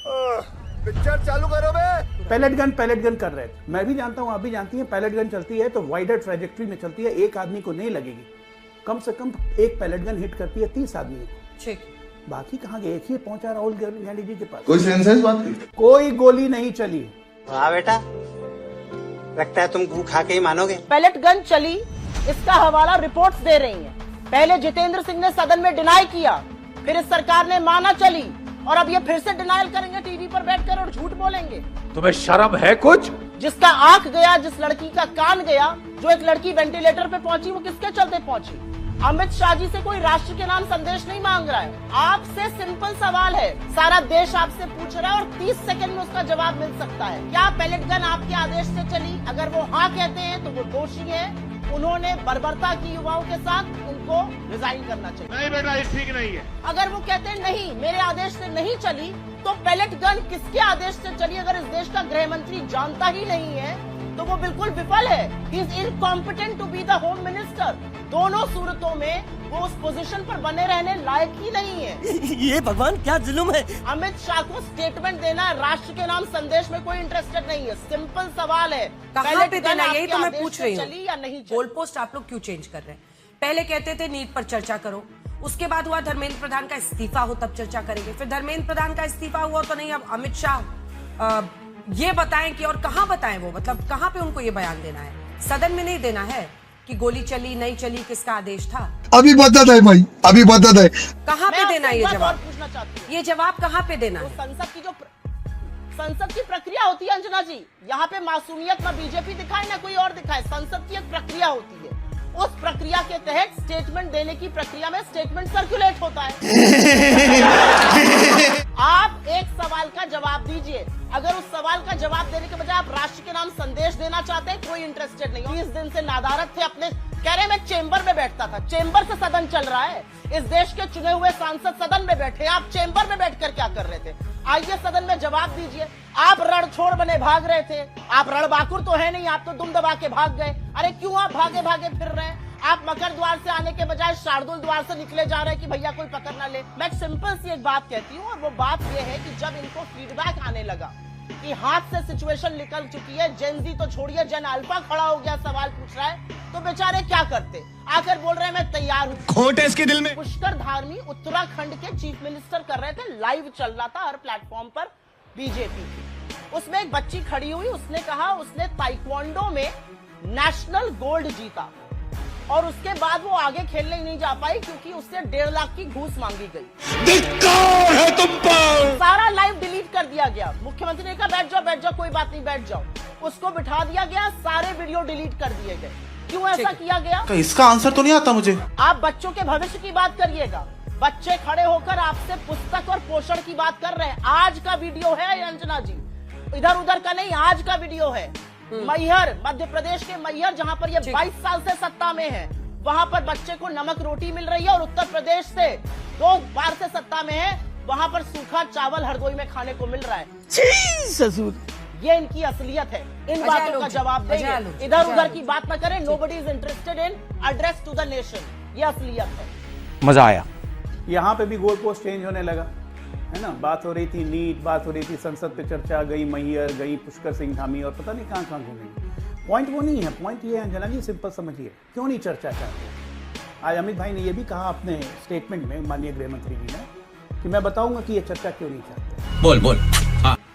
Picture चालू करो बे। Pellet gun कर रहे थे। मैं भी जानता हूँ, आप भी जानती हैं, पैलेट गन चलती है तो वाइडर ट्रेजेक्ट्री में चलती है, एक आदमी को नहीं लगेगी, कम से कम एक पैलेट गन हिट करती है 30 आदमी को। ठीक, बाकी कहाँ गए? एक ही पहुंचा राहुल गांधी जी के पास। कोई सेंस है इस बात की? कोई गोली नहीं चली। हाँ बेटा, लगता है तुम गू खा के ही मानोगे। पैलेट गन चली, इसका हवाला रिपोर्ट्स दे रही हैं। पहले जितेंद्र सिंह ने सदन में डिनाई किया, फिर इस सरकार ने माना चली, और अब ये फिर से डिनायल करेंगे टीवी पर बैठकर और झूठ बोलेंगे। तुम्हें शर्म है कुछ? जिसका आंख गया, जिस लड़की का कान गया, जो एक लड़की वेंटिलेटर पे पहुंची, वो किसके चलते पहुंची? अमित शाह जी से कोई राष्ट्र के नाम संदेश नहीं मांग रहा है, आपसे सिंपल सवाल है, सारा देश आपसे पूछ रहा है और 30 सेकंड में उसका जवाब मिल सकता है। क्या पैलेट गन आपके आदेश से चली? अगर वो हाँ कहते हैं तो वो दोषी है, उन्होंने बर्बरता की युवाओं के साथ, उनको रिजाइन करना चाहिए। नहीं बेटा, ये ठीक नहीं है। अगर वो कहते हैं नहीं, मेरे आदेश से नहीं चली, तो पैलेट गन किसके आदेश से चली? अगर इस देश का गृह मंत्री जानता ही नहीं है तो वो बिल्कुल विफल है। He is incompetent to be the home minister. दोनों सूरतों में वो उस पोजीशन पर बने रहने लायक ही नहीं है। ये भगवान क्या जुल्म है। अमित शाह को स्टेटमेंट देना, राष्ट्र के नाम संदेश में कोई इंटरेस्टेड नहीं है। सिंपल सवाल है, कहाँ पे देना, यही तो मैं पूछ रही हूँ। चली या नहीं चली? गोल पोस्ट आप लोग क्यों चेंज कर रहे हैं? पहले कहते थे नीट पर चर्चा करो, उसके बाद हुआ धर्मेंद्र प्रधान का इस्तीफा हो तब चर्चा करेंगे, फिर धर्मेंद्र प्रधान का इस्तीफा हुआ तो नहीं, अब अमित शाह ये बताएं कि, और कहाँ बताएं वो, मतलब कहाँ पे उनको ये बयान देना है? सदन में नहीं देना है कि गोली चली नहीं चली, किसका आदेश था? अभी बता दे भाई, अभी बता दे। कहाँ पे देना है ये जवाब? पूछना चाहती हूँ, ये जवाब कहाँ पे देना है? संसद की प्रक्रिया होती है अंजना जी, यहाँ पे मासूमियत ना बीजेपी दिखाए ना कोई और दिखाए, संसद की एक प्रक्रिया होती है। उस प्रक्रिया के तहत स्टेटमेंट देने की प्रक्रिया में स्टेटमेंट सर्कुलेट होता है। आप एक सवाल का जवाब दीजिए। अगर उस सवाल का जवाब देने के बजाय आप राष्ट्र के नाम संदेश देना चाहते हैं, कोई इंटरेस्टेड नहीं। 30 दिन से नादारत थे अपने, कह रहे मैं चेंबर में बैठता था। चेंबर से सदन चल रहा है, इस देश के चुने हुए सांसद सदन में बैठे, आप चेंबर में बैठकर क्या कर रहे थे? आइए सदन में जवाब दीजिए। आप रणछोड़ बने भाग रहे थे, आप रणबांकुर तो है नहीं, आप तो दुम दबा के भाग गए। अरे क्यों आप भागे भागे फिर रहे हैं? आप मकर द्वार से आने के बजाय शार्दुल द्वार से निकले जा रहे हैं कि भैया कोई पकड़ ना ले। मैं सिंपल सी एक बात कहती हूँ, और वो बात ये है कि जब इनको फीडबैक आने लगा कि हाथ से सिचुएशन निकल चुकी है, जेन जी तो छोड़िए, जेन अल्फा खड़ा हो गया, सवाल पूछ रहा है, तो बेचारे क्या करते? आकर बोल रहे हैं मैं तैयार हूँ। खोट है इसके दिल में। पुष्कर धामी उत्तराखंड के चीफ मिनिस्टर कर रहे थे, लाइव चल रहा था हर प्लेटफॉर्म पर बीजेपी की। उसमें एक बच्ची खड़ी हुई, उसने कहा उसने ताइक्वांडो में नेशनल गोल्ड जीता, और उसके बाद वो आगे खेलने ही नहीं जा पाई क्योंकि उससे 1.5 लाख की घूस मांगी गई। धिक्कार है तुम पर। सारा लाइव डिलीट कर दिया गया। मुख्यमंत्री ने कहा बैठ जाओ, कोई बात नहीं, बैठ जाओ। उसको बिठा दिया गया, सारे वीडियो डिलीट कर दिए गए। क्यों ऐसा किया गया? तो इसका आंसर तो नहीं आता मुझे। आप बच्चों के भविष्य की बात करिएगा। बच्चे खड़े होकर आपसे पुस्तक और पोषण की बात कर रहे हैं। आज का वीडियो है अंजना जी, इधर उधर का नहीं, आज का वीडियो है। मैहर, मध्य प्रदेश के मैहर, जहां पर ये 22 साल से सत्ता में है, वहां पर बच्चे को नमक रोटी मिल रही है। और उत्तर प्रदेश से 2 बार से सत्ता में है, वहां पर सूखा चावल हरदोई में खाने को मिल रहा है। ससुर, ये इनकी असलियत है। इन बातों का जवाब देंगे, इधर उधर की बात न करें। Nobody is interested in address to the nation. ये असलियत है। मजा आया। यहाँ पे भी गोल पोस्ट चेंज होने लगा है ना। बात हो रही थी नीट, बात हो रही थी संसद पे चर्चा, गई मैहर, गई पुष्कर सिंह धामी, और पता नहीं कहाँ घूमेंगे। पॉइंट वो नहीं है, पॉइंट ये है अंजना जी, सिंपल समझिए, क्यों नहीं चर्चा चाहते। आज अमित भाई ने ये भी कहा अपने स्टेटमेंट में, माननीय गृह मंत्री जी ने, कि मैं बताऊंगा कि ये चर्चा क्यों नहीं चाहते। बोल।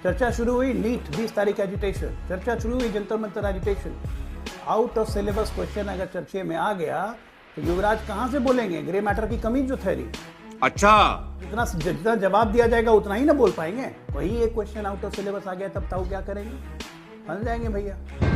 चर्चा शुरू हुई नीट 20 तारीख एजुटेशन, चर्चा शुरू हुई Jantar Mantar agitation. Out of syllabus question अगर चर्चे में आ गया तो युवराज कहाँ से बोलेंगे? ग्रे मैटर की कमी जो थेरी। अच्छा, जितना जवाब दिया जाएगा उतना ही ना बोल पाएंगे। वही एक क्वेश्चन आउट ऑफ सिलेबस आ गया, तब ताऊ क्या करेंगे? फंस जाएंगे भैया।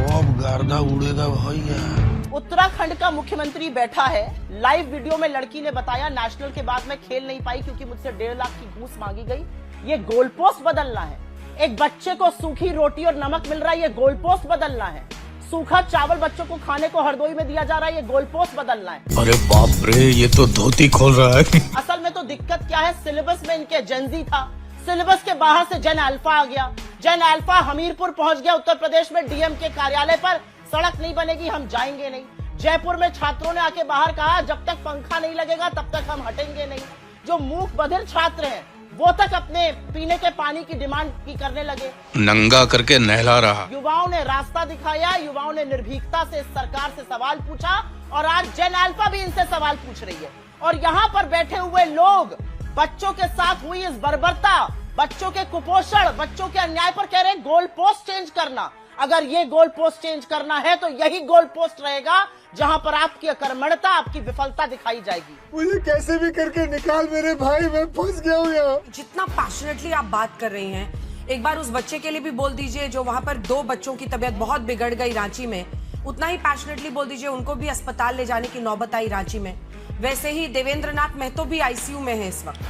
अब गर्दा उड़ेगा भैया। उत्तराखंड का मुख्यमंत्री बैठा है, लाइव वीडियो में लड़की ने बताया नेशनल के बाद मैं खेल नहीं पाई क्योंकि मुझसे 1.5 लाख की घूस मांगी गई। ये गोल पोस्ट बदलना है। एक बच्चे को सूखी रोटी और नमक मिल रहा है, ये गोल पोस्ट बदलना है। सूखा चावल बच्चों को खाने को हरदोई में दिया जा रहा है, ये गोल पोस्ट बदलना है। अरे बाप रे, ये तो धोती खोल रहा है। असल में तो दिक्कत क्या है, सिलेबस में इनके जेनजी था, सिलेबस के बाहर से जेन अल्फा आ गया। जेन अल्फा हमीरपुर पहुंच गया उत्तर प्रदेश में, डीएम के कार्यालय पर। सड़क नहीं बनेगी, हम जाएंगे नहीं। जयपुर में छात्रों ने आके बाहर कहा जब तक पंखा नहीं लगेगा तब तक हम हटेंगे नहीं। जो मूक बधिर छात्र हैं वो तक अपने पीने के पानी की डिमांड की करने लगे। नंगा करके नहला रहा। युवाओं ने रास्ता दिखाया, युवाओं ने निर्भीकता से इस सरकार से सवाल पूछा और आज जेन अल्फा भी इनसे सवाल पूछ रही है। और यहाँ पर बैठे हुए लोग बच्चों के साथ हुई इस बर्बरता, बच्चों के कुपोषण, बच्चों के अन्याय पर कह रहे हैं गोल पोस्ट चेंज करना। अगर ये गोल पोस्ट चेंज करना है तो यही गोल पोस्ट रहेगा जहां पर आपकी अकर्मण्यता, आपकी विफलता दिखाई जाएगी। मुझे कैसे भी करके निकाल मेरे भाई, मैं फंस गया हूँ यहाँ। जितना पैशनेटली आप बात कर रही हैं, एक बार उस बच्चे के लिए भी बोल दीजिए जो वहां पर 2 बच्चों की तबीयत बहुत बिगड़ गई रांची में, उतना ही पैशनेटली बोल दीजिए उनको भी अस्पताल ले जाने की नौबत आई रांची में। वैसे ही देवेंद्र नाथ महतो भी आईसीयू में है इस वक्त।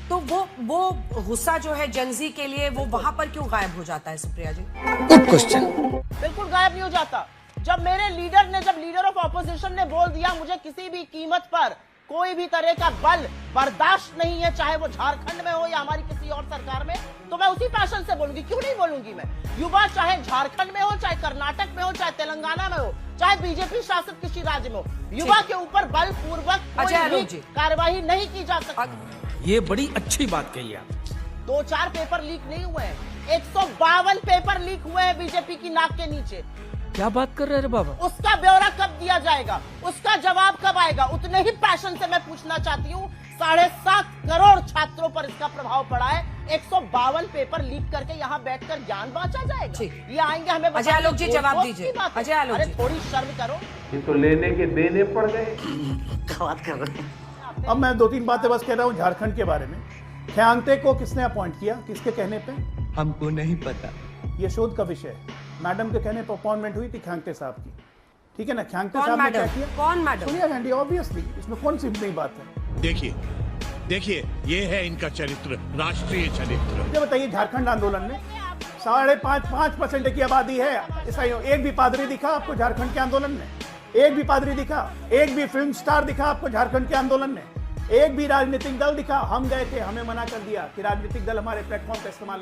तो वो गुस्सा जो है जनजी के लिए, वो वहां पर क्यों गायब हो जाता है सुप्रिया जी? बिल्कुल गायब नहीं हो जाता। जब मेरे लीडर ने, जब लीडर ऑफ ऑपोजिशन ने बोल दिया मुझे किसी भी कीमत पर कोई भी तरह का बल बर्दाश्त नहीं है, चाहे वो झारखंड में हो या हमारी किसी और सरकार में, तो मैं उसी पैशन से बोलूंगी। क्यों नहीं बोलूंगी मैं? युवा चाहे झारखंड में हो, चाहे कर्नाटक में हो, चाहे तेलंगाना में हो, चाहे बीजेपी शासित किसी राज्य में हो, युवा के ऊपर बलपूर्वक कोई भी कार्रवाई नहीं की जा सकती। ये बड़ी अच्छी बात कही आप। 2-4 पेपर लीक नहीं हुए हैं, 152 पेपर लीक हुए हैं बीजेपी की नाक के नीचे। क्या बात कर रहे हैं बाबा? उसका ब्यौरा कब दिया जाएगा, उसका जवाब कब आएगा? उतने ही पैशन से मैं पूछना चाहती हूँ, 7.5 करोड़ छात्रों पर इसका प्रभाव पड़ा है। 152 पेपर लीक करके यहाँ बैठकर ज्ञान बांटा जाएगा? ये आएंगे हमें अजय आलोक जी जवाब दीजिए। अजय आलोक जी, थोड़ी शर्म करो। ये तो लेने के देने पड़ गए। बात कर रहे हैं। अब मैं 2-3 बातें बस कह रहा हूँ झारखंड के बारे में। ख्यांगते को किसने अपॉइंट किया, किसके कहने पे? हमको नहीं पता। ये शोध का विषय है। मैडम के कहने पर अपॉइंटमेंट हुई थी ख्यांगते साहब की, ठीक है ना? ख्यांगते साहब ने क्या किया? कौन मैडम? सोनिया गांधी, ऑब्वियसली। इसमें कौन सी नई बात है? देखिए ये है इनका चरित्र, राष्ट्रीय चरित्र। मुझे बताइए, झारखंड आंदोलन में 5.5% की आबादी है ईसाइयों। एक भी पादरी दिखा आपको झारखंड के आंदोलन में? एक भी पादरी दिखा? एक भी फिल्म स्टार दिखा आपको झारखंड के आंदोलन में? एक भी राजनीतिक दल दिखा? हम गए थे, हमें मना कर दिया कि राजनीतिक दल हमारे प्लेटफॉर्म का इस्तेमाल